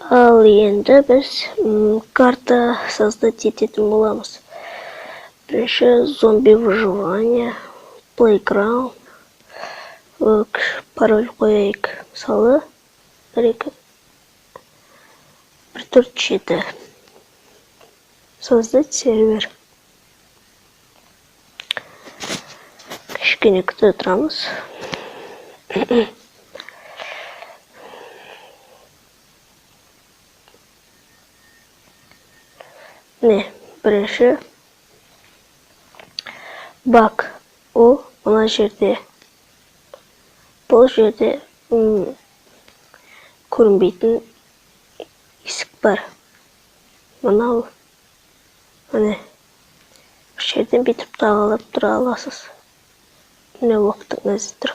Ал енді біз карта создать ететін боламыз. Бірінші зомби выживание, playground, пароль қояйық. Мысалы, 147. Создать сервер. Кішкене күте тұрамыз. Бірінші баг. Ол мына жерде. Бұл жерде көрінбейтін есік бар. Мынау міне бір жерден бүйтіп тағалап тұра аласыз. Міне оқытыңыз тұр.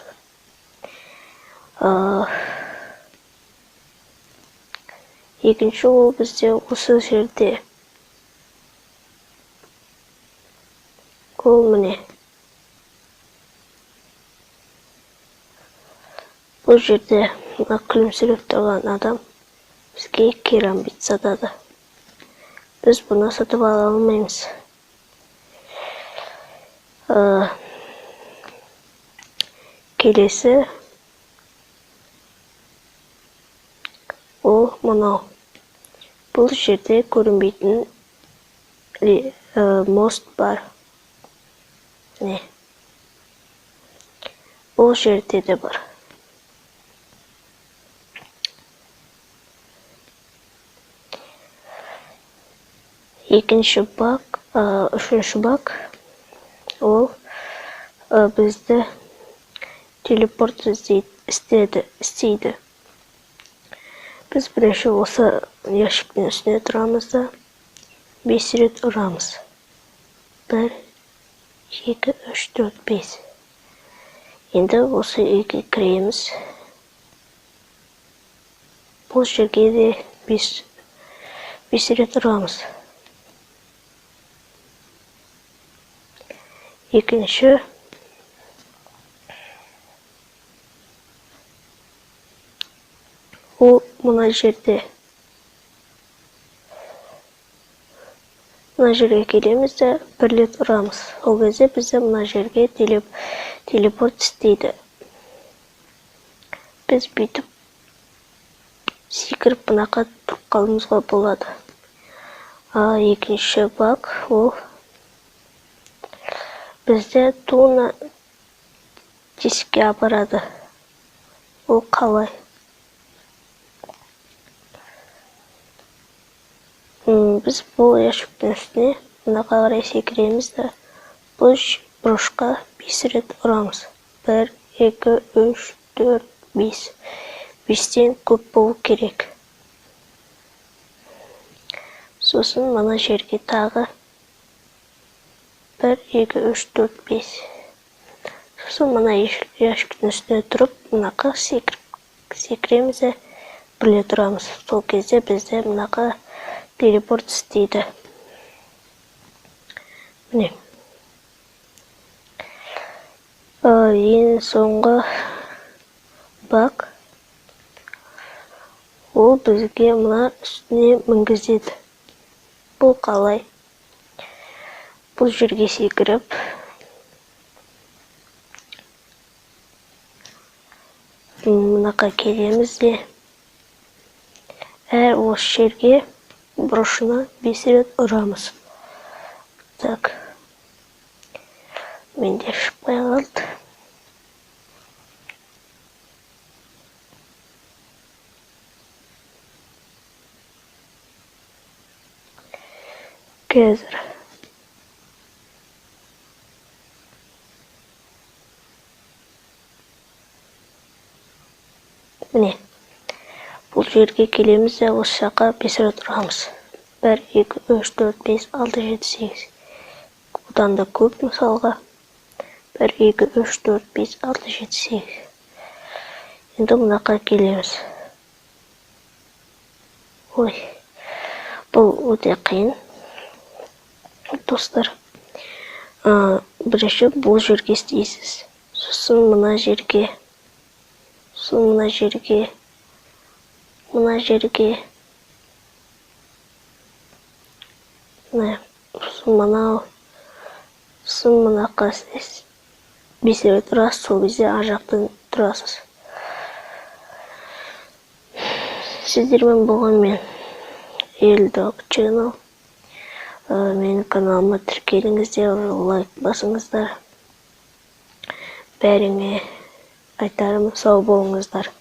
Екінші ол бізде осы жерде. Ол міне. Бұл жерде күлімсіреп тұрған адам бізге керамбит сатады. Біз бұны сатып ала алмаймыз. Келесі ол мынау. Бұл жерде көрінбейтін мост бар. Не? Бұл жерде де бар. Екінші баг, үшінші баг, ол бізді телепорт істейді. Біз бірінші осы ящиктің үстіне тұрамыз да 5 рет ұрамыз. 1, 2, 3, 4, 5. Енді осы үйге кіреміз. Бұл жерге де 5 рет ұрамыз. Екінші ол мына жерде. Мына жерге келеміз де 1 рет ұрамыз. Ол кезде бізде мына жерге телепорт істейді. Біз бүйтіп секіріп мынақа тұрып қалуымызға болады. Екінші баг ол бізде туына тесікке апарады. Ол қалай? Біз бұл ящиктің үстіне мынаға қарай секіреміз де бұл бұрышқа 5 рет ұрамыз. 1, 2, 3, 4, 5. 5-тен көп болу керек. Сосын мына жерге тағы 1, 2, 3, 4, 5. Сосын мына ящиктің үстіне тұрып, мынаға секіреміз де 1 рет ұрамыз. Сол кезде бізде мынаға телепорт істейді. Міне. Ең соңғы баг. Ол бізге мына үстіне мінгізеді. Бұл қалай? Бұл жерге секіріп, мынақа келеміз де, осы жерге бұрышына 5 рет ұрамыз. Так. Менде шықпай қалды. Қазір. Міне. Бұл жерге келеміз де осы жаққа 5 рет ұрамыз. 1, 2, 3, 4, 5, 6, 7, 8. Одан да көп мысалға. 1, 2, 3, 4, 5, 6, 7, 8. Енді мынақа келеміз. Ой. Бұл өте қиын. Достар. Бірінші бұл жерге істейсіз. Сосын мына жерге. Сосын мына жерге. Мына жерге. сын мынаққа бесеуі тұрасыз, сол кезде ар жақтан тұрасыз. Сіздермен болған мен Эльдог Channel. Менің каналыма тіркеліңіздер, лайк басыңыздар. Бәріңе айтарым, сау болыңыздар.